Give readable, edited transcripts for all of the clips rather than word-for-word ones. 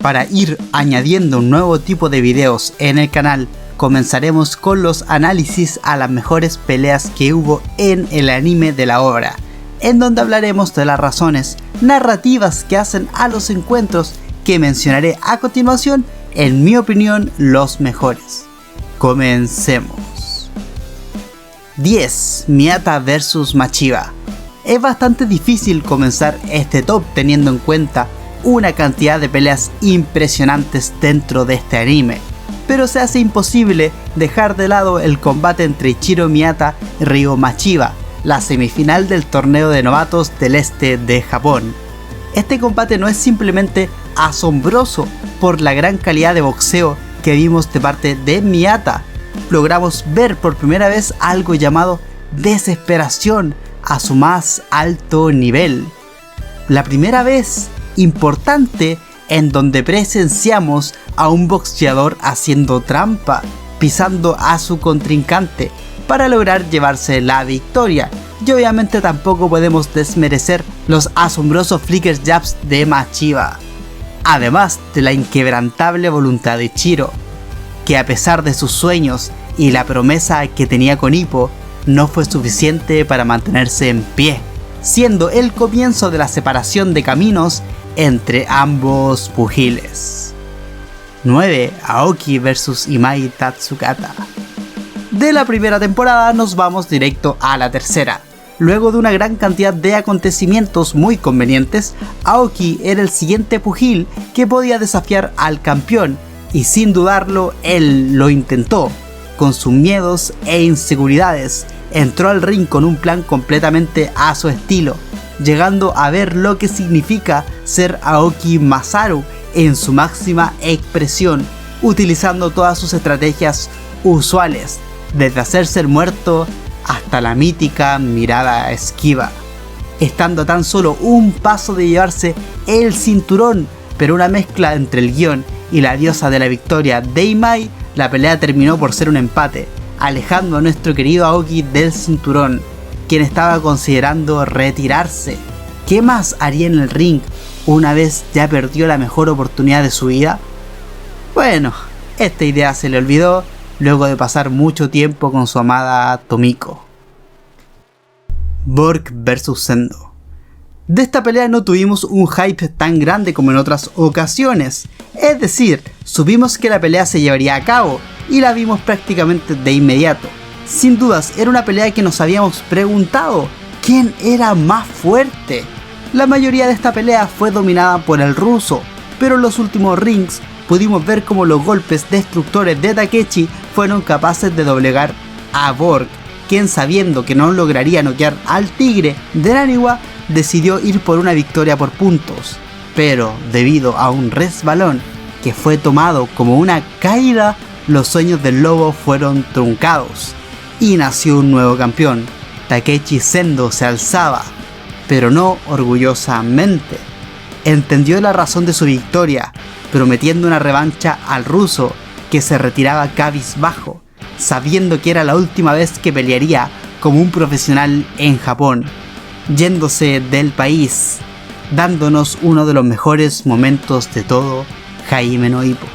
Para ir añadiendo un nuevo tipo de videos en el canal, comenzaremos con los análisis a las mejores peleas que hubo en el anime de la obra, en donde hablaremos de las razones narrativas que hacen a los encuentros que mencionaré a continuación, en mi opinión, los mejores. Comencemos. 10. Miyata vs Machiba. Es bastante difícil comenzar este top teniendo en cuenta una cantidad de peleas impresionantes dentro de este anime, pero se hace imposible dejar de lado el combate entre Ichiro Miyata y Ryo Machiba, la semifinal del torneo de novatos del este de Japón. Este combate no es simplemente asombroso por la gran calidad de boxeo que vimos de parte de Miyata. Logramos ver por primera vez algo llamado desesperación a su más alto nivel. La primera vez importante en donde presenciamos a un boxeador haciendo trampa, pisando a su contrincante para lograr llevarse la victoria. Y obviamente tampoco podemos desmerecer los asombrosos flicker jabs de Machiba, además de la inquebrantable voluntad de Ichiro, que a pesar de sus sueños y la promesa que tenía con Hippo, no fue suficiente para mantenerse en pie, siendo el comienzo de la separación de caminos entre ambos pugiles. 9. Aoki vs Imai Tatsukata. De la primera temporada nos vamos directo a la tercera. Luego de una gran cantidad de acontecimientos muy convenientes, Aoki era el siguiente pugil que podía desafiar al campeón, y sin dudarlo él lo intentó. Con sus miedos e inseguridades, entró al ring con un plan completamente a su estilo, llegando a ver lo que significa ser Aoki Masaru en su máxima expresión, utilizando todas sus estrategias usuales, desde hacerse el muerto hasta la mítica mirada esquiva, estando a tan solo un paso de llevarse el cinturón. Pero una mezcla entre el guión y la diosa de la victoria de Imai, la pelea terminó por ser un empate, alejando a nuestro querido Aoki del cinturón, quien estaba considerando retirarse. ¿Qué más haría en el ring una vez ya perdió la mejor oportunidad de su vida? Bueno, esta idea se le olvidó luego de pasar mucho tiempo con su amada Tomiko. Borg vs Sendo. De esta pelea no tuvimos un hype tan grande como en otras ocasiones, es decir, supimos que la pelea se llevaría a cabo y la vimos prácticamente de inmediato. Sin dudas era una pelea que nos habíamos preguntado, ¿quién era más fuerte? La mayoría de esta pelea fue dominada por el ruso, pero en los últimos rings pudimos ver cómo los golpes destructores de Takechi fueron capaces de doblegar a Borg, quien, sabiendo que no lograría noquear al tigre de Naniwa, decidió ir por una victoria por puntos, pero debido a un resbalón que fue tomado como una caída, los sueños del lobo fueron truncados y nació un nuevo campeón. Takechi Sendo se alzaba, pero no orgullosamente. Entendió la razón de su victoria, prometiendo una revancha al ruso, que se retiraba cabizbajo, sabiendo que era la última vez que pelearía como un profesional en Japón, yéndose del país, dándonos uno de los mejores momentos de todo Hajime no Ippo.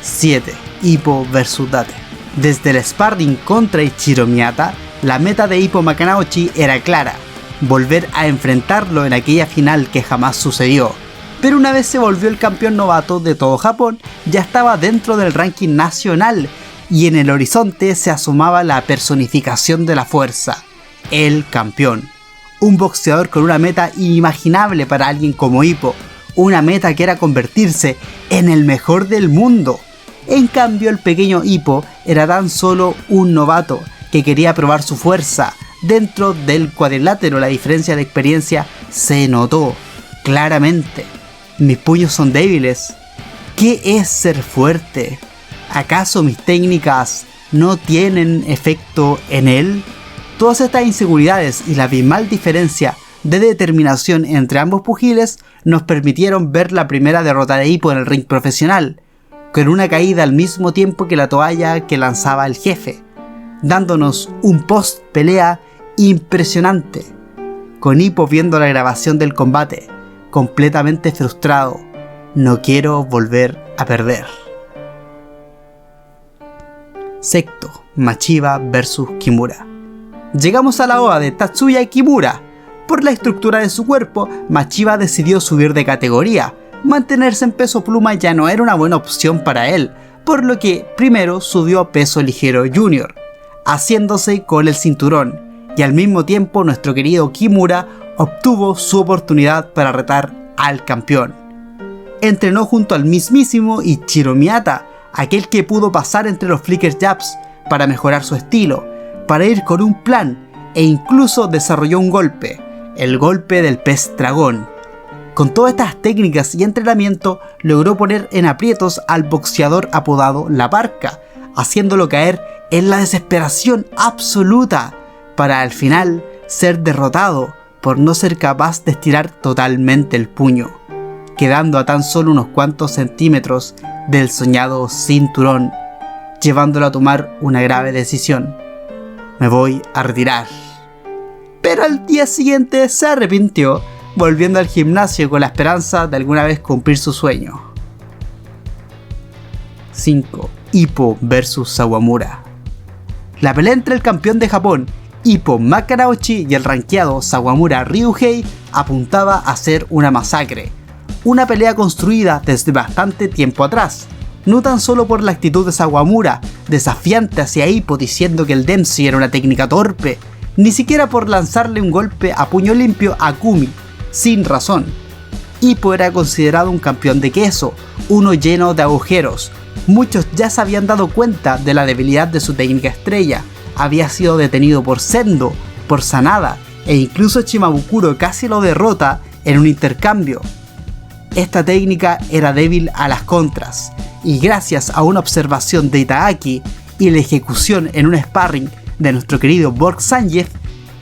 7. Ippo vs Date. Desde el sparring contra Ichiro Miyata, la meta de Ippo Makanauchi era clara: volver a enfrentarlo en aquella final que jamás sucedió. Pero una vez se volvió el campeón novato de todo Japón, ya estaba dentro del ranking nacional, y en el horizonte se asomaba la personificación de la fuerza, el campeón. Un boxeador con una meta inimaginable para alguien como Ippo, una meta que era convertirse en el mejor del mundo. En cambio, el pequeño Ippo era tan solo un novato que quería probar su fuerza. Dentro del cuadrilátero la diferencia de experiencia se notó claramente. Mis puños son débiles. ¿Qué es ser fuerte? ¿Acaso mis técnicas no tienen efecto en él? Todas estas inseguridades y la abismal diferencia de determinación entre ambos pugiles nos permitieron ver la primera derrota de Ippo en el ring profesional, con una caída al mismo tiempo que la toalla que lanzaba el jefe, dándonos un post pelea impresionante. con Hippo viendo la grabación del combate, completamente frustrado. No quiero volver a perder. Sexto, Machiba vs Kimura. Llegamos a la OVA de Tatsuya Kimura. Por la estructura de su cuerpo, Machiba decidió subir de categoría. Mantenerse en peso pluma ya no era una buena opción para él, por lo que primero subió a peso ligero junior, haciéndose con el cinturón, y al mismo tiempo nuestro querido Kimura obtuvo su oportunidad para retar al campeón. Entrenó junto al mismísimo Ichiro Miyata, aquel que pudo pasar entre los flicker jabs para mejorar su estilo, para ir con un plan, e incluso desarrolló un golpe, el golpe del pez dragón. Con todas estas técnicas y entrenamiento logró poner en aprietos al boxeador apodado La Parca, haciéndolo caer en la desesperación absoluta, para al final ser derrotado por no ser capaz de estirar totalmente el puño, quedando a tan solo unos cuantos centímetros del soñado cinturón, llevándolo a tomar una grave decisión: me voy a retirar. Pero al día siguiente se arrepintió, volviendo al gimnasio con la esperanza de alguna vez cumplir su sueño. 5. Hippo vs Sawamura. La pelea entre el campeón de Japón, Hippo Makanauchi, y el rankeado Sawamura Ryuhei apuntaba a ser una masacre. Una pelea construida desde bastante tiempo atrás, no tan solo por la actitud de Sawamura, desafiante hacia Hippo diciendo que el Dempsey era una técnica torpe, ni siquiera por lanzarle un golpe a puño limpio a Kumi, sin razón. Hippo era considerado un campeón de queso, uno lleno de agujeros. Muchos ya se habían dado cuenta de la debilidad de su técnica estrella. Había sido detenido por Sendo, por Sanada, e incluso Shimabukuro casi lo derrota en un intercambio. Esta técnica era débil a las contras, y gracias a una observación de Itaaki y la ejecución en un sparring de nuestro querido Borg Sanjeev,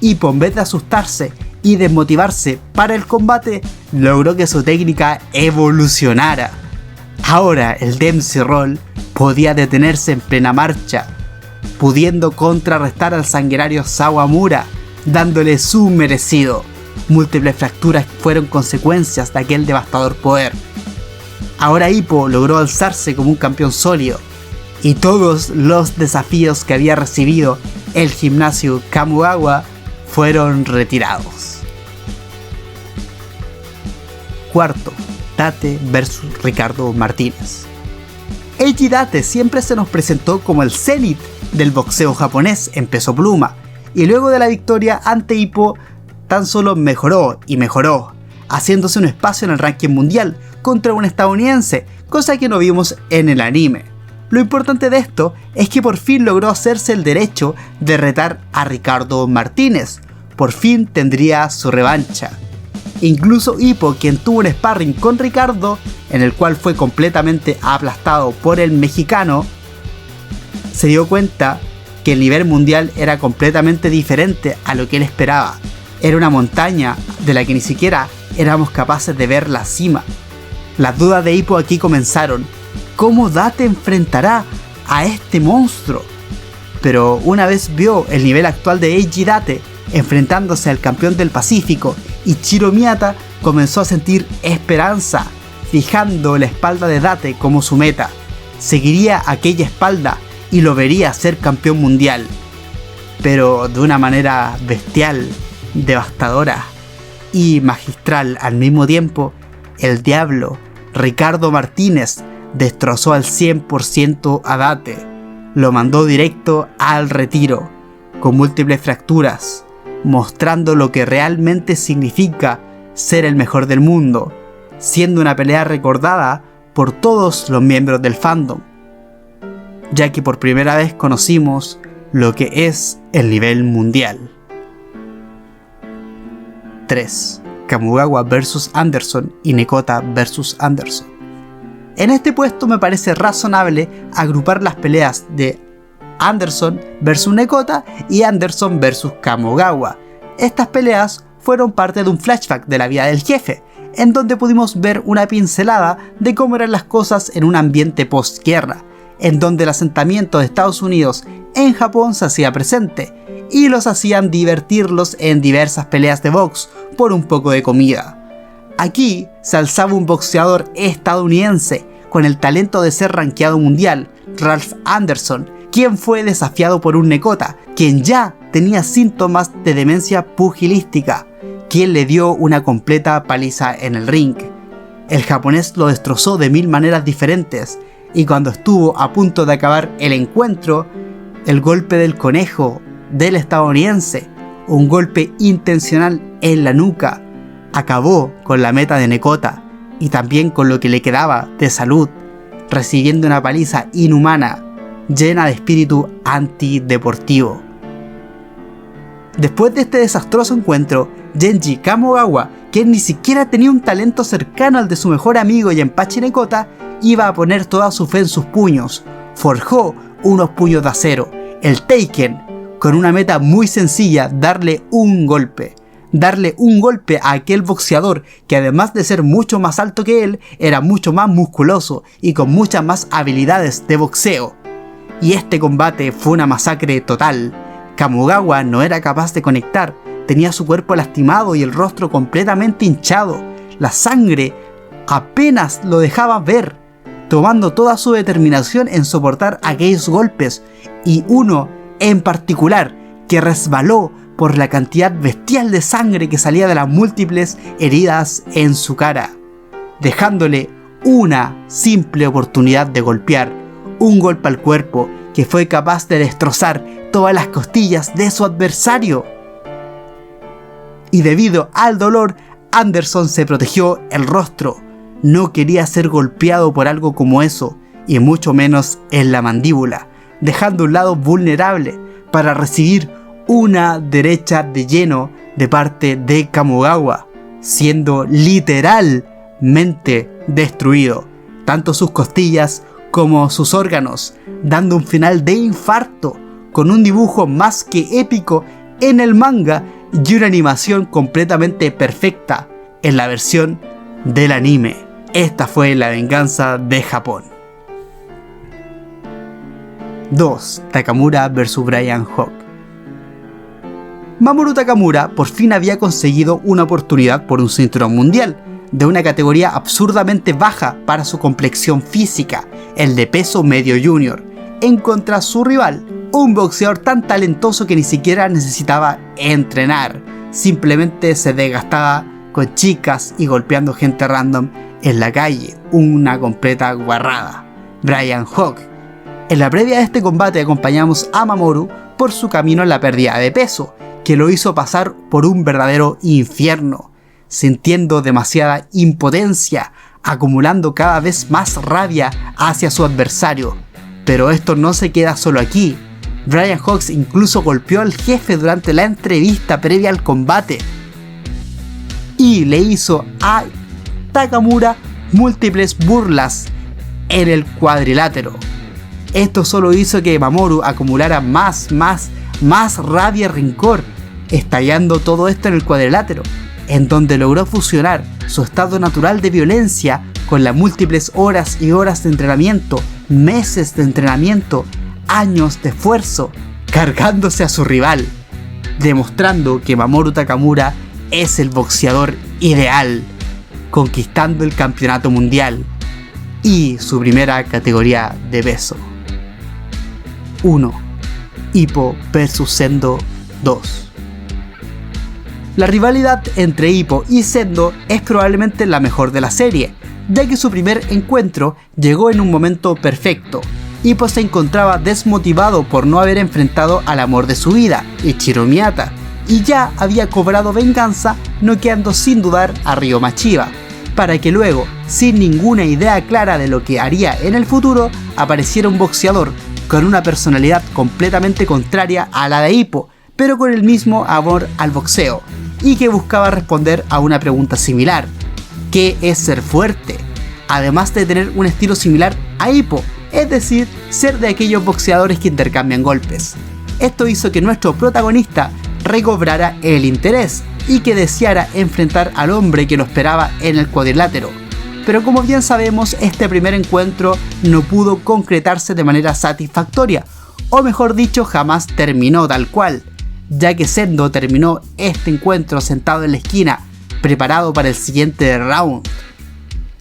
Hippo, en vez de asustarse y desmotivarse para el combate, logró que su técnica evolucionara. Ahora el Dempsey Roll podía detenerse en plena marcha, pudiendo contrarrestar al sanguinario Sawamura, dándole su merecido. Múltiples fracturas fueron consecuencias de aquel devastador poder. Ahora Hippo logró alzarse como un campeón sólido, y todos los desafíos que había recibido el gimnasio Kamugawa fueron retirados. Cuarto, Date vs Ricardo Martínez. Eiji Date siempre se nos presentó como el cenit del boxeo japonés en peso pluma, y luego de la victoria ante Hippo tan solo mejoró y mejoró, haciéndose un espacio en el ranking mundial contra un estadounidense, cosa que no vimos en el anime. Lo importante de esto es que por fin logró hacerse el derecho de retar a Ricardo Martínez. Por fin tendría su revancha. Incluso Hippo, quien tuvo un sparring con Ricardo, en el cual fue completamente aplastado por el mexicano, se dio cuenta que el nivel mundial era completamente diferente a lo que él esperaba. Era una montaña de la que ni siquiera éramos capaces de ver la cima. Las dudas de Hippo aquí comenzaron. ¿Cómo Date enfrentará a este monstruo? Pero una vez vio el nivel actual de Eiji Date enfrentándose al campeón del Pacífico, Ichiro Miyata, comenzó a sentir esperanza, fijando la espalda de Date como su meta. Seguiría aquella espalda y lo vería ser campeón mundial, pero de una manera bestial, devastadora y magistral al mismo tiempo. El diablo, Ricardo Martínez, destrozó al 100% a Date, lo mandó directo al retiro, con múltiples fracturas, mostrando lo que realmente significa ser el mejor del mundo, siendo una pelea recordada por todos los miembros del fandom, ya que por primera vez conocimos lo que es el nivel mundial. 3. Kamugawa vs Anderson y Nekota vs Anderson. En este puesto me parece razonable agrupar las peleas de Anderson vs Nekota y Anderson vs Kamugawa. Estas peleas fueron parte de un flashback de la vida del jefe, en donde pudimos ver una pincelada de cómo eran las cosas en un ambiente postguerra, en donde el asentamiento de Estados Unidos en Japón se hacía presente, y los hacían divertirlos en diversas peleas de box por un poco de comida. Aquí se alzaba un boxeador estadounidense con el talento de ser rankeado mundial, Ralph Anderson, quien fue desafiado por un Nekota, quien ya tenía síntomas de demencia pugilística, quien le dio una completa paliza en el ring. El japonés lo destrozó de 1000 maneras diferentes, y cuando estuvo a punto de acabar el encuentro, el golpe del conejo del estadounidense, un golpe intencional en la nuca, acabó con la meta de Nekota y también con lo que le quedaba de salud, recibiendo una paliza inhumana, llena de espíritu antideportivo. Después de este desastroso encuentro, Genji Kamogawa, quien ni siquiera tenía un talento cercano al de su mejor amigo Yenpachi Nekota, iba a poner toda su fe en sus puños. Forjó unos puños de acero, el Teiken, con una meta muy sencilla: darle un golpe a aquel boxeador que, además de ser mucho más alto que él, era mucho más musculoso y con muchas más habilidades de boxeo. Y este combate fue una masacre total. Kamogawa no era capaz de conectar, tenía su cuerpo lastimado y el rostro completamente hinchado. La sangre apenas lo dejaba ver, tomando toda su determinación en soportar aquellos golpes, y uno en particular que resbaló por la cantidad bestial de sangre que salía de las múltiples heridas en su cara, dejándole una simple oportunidad de golpear, un golpe al cuerpo que fue capaz de destrozar todas las costillas de su adversario. Y debido al dolor, Anderson se protegió el rostro. No quería ser golpeado por algo como eso, y mucho menos en la mandíbula, dejando un lado vulnerable para recibir una derecha de lleno de parte de Kamogawa, siendo literalmente destruido, tanto sus costillas como sus órganos, dando un final de infarto, con un dibujo más que épico en el manga y una animación completamente perfecta en la versión del anime. Esta fue la venganza de Japón. 2. Takamura vs Bryan Hawk. Mamoru Takamura por fin había conseguido una oportunidad por un cinturón mundial, de una categoría absurdamente baja para su complexión física, el de peso medio junior, en contra de su rival, un boxeador tan talentoso que ni siquiera necesitaba entrenar, simplemente se desgastaba con chicas y golpeando gente random en la calle, una completa guarrada. Bryan Hawk. En la previa de este combate acompañamos a Mamoru por su camino en la pérdida de peso, que lo hizo pasar por un verdadero infierno, sintiendo demasiada impotencia, acumulando cada vez más rabia hacia su adversario. Pero esto no se queda solo aquí. Bryan Hawk incluso golpeó al jefe durante la entrevista previa al combate y le hizo a Takamura múltiples burlas en el cuadrilátero. Esto solo hizo que Mamoru acumulara más rabia y rencor, estallando todo esto en el cuadrilátero, en donde logró fusionar su estado natural de violencia con las múltiples horas y horas de entrenamiento, meses de entrenamiento, años de esfuerzo, cargándose a su rival, demostrando que Mamoru Takamura es el boxeador ideal, conquistando el campeonato mundial y su primera categoría de peso. 1. Ippo vs Sendo 2. La rivalidad entre Ippo y Sendo es probablemente la mejor de la serie, ya que su primer encuentro llegó en un momento perfecto. Ippo se encontraba desmotivado por no haber enfrentado al amor de su vida, Ichiro Miyata, y ya había cobrado venganza noqueando sin dudar a Ryo Chiba, para que luego, sin ninguna idea clara de lo que haría en el futuro, apareciera un boxeador con una personalidad completamente contraria a la de Ippo, pero con el mismo amor al boxeo, y que buscaba responder a una pregunta similar: ¿qué es ser fuerte? Además de tener un estilo similar a Ippo, es decir, ser de aquellos boxeadores que intercambian golpes. Esto hizo que nuestro protagonista recobrara el interés y que deseara enfrentar al hombre que lo esperaba en el cuadrilátero, pero como bien sabemos, este primer encuentro no pudo concretarse de manera satisfactoria, o mejor dicho, jamás terminó tal cual, ya que Sendo terminó este encuentro sentado en la esquina, preparado para el siguiente round.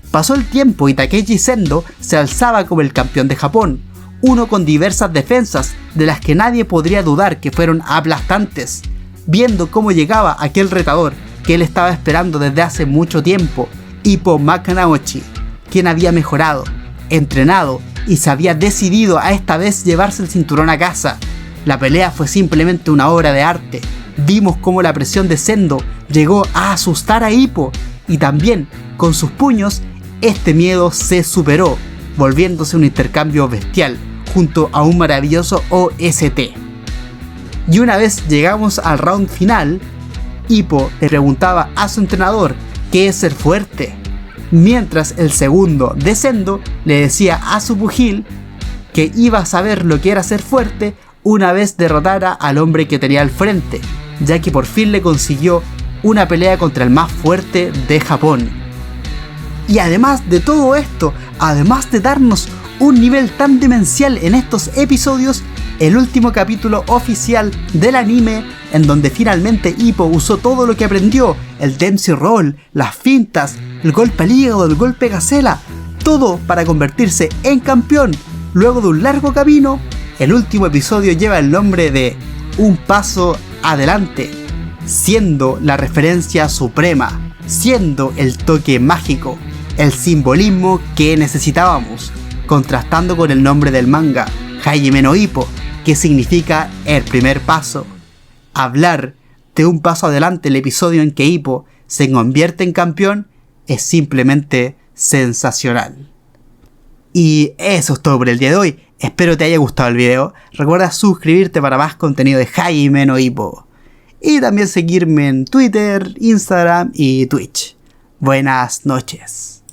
Pasó el tiempo y Takeshi Sendo se alzaba como el campeón de Japón, uno con diversas defensas de las que nadie podría dudar que fueron aplastantes, viendo cómo llegaba aquel retador que él estaba esperando desde hace mucho tiempo, Ippo Makanauchi, quien había mejorado, entrenado y se había decidido a esta vez llevarse el cinturón a casa. La pelea fue simplemente una obra de arte. Vimos cómo la presión de Sendo llegó a asustar a Ippo y también con sus puños este miedo se superó, volviéndose un intercambio bestial junto a un maravilloso OST. Y una vez llegamos al round final, Ippo le preguntaba a su entrenador qué es ser fuerte, mientras el segundo de Sendo le decía a su pugil que iba a saber lo que era ser fuerte una vez derrotara al hombre que tenía al frente, ya que por fin le consiguió una pelea contra el más fuerte de Japón. Y además de todo esto, además de darnos un nivel tan demencial en estos episodios, el último capítulo oficial del anime, en donde finalmente Ippo usó todo lo que aprendió, el Dempsey Roll, las fintas, el golpe al hígado, el golpe gacela, todo para convertirse en campeón. Luego de un largo camino, el último episodio lleva el nombre de Un Paso Adelante, siendo la referencia suprema, siendo el toque mágico, el simbolismo que necesitábamos, contrastando con el nombre del manga, Hajime no Ippo, que significa el primer paso. Hablar de un paso adelante, el episodio en que Ippo se convierte en campeón, es simplemente sensacional. Y eso es todo por el día de hoy. Espero te haya gustado el video. Recuerda suscribirte para más contenido de Hajime no Ippo. Y también seguirme en Twitter, Instagram y Twitch. Buenas noches.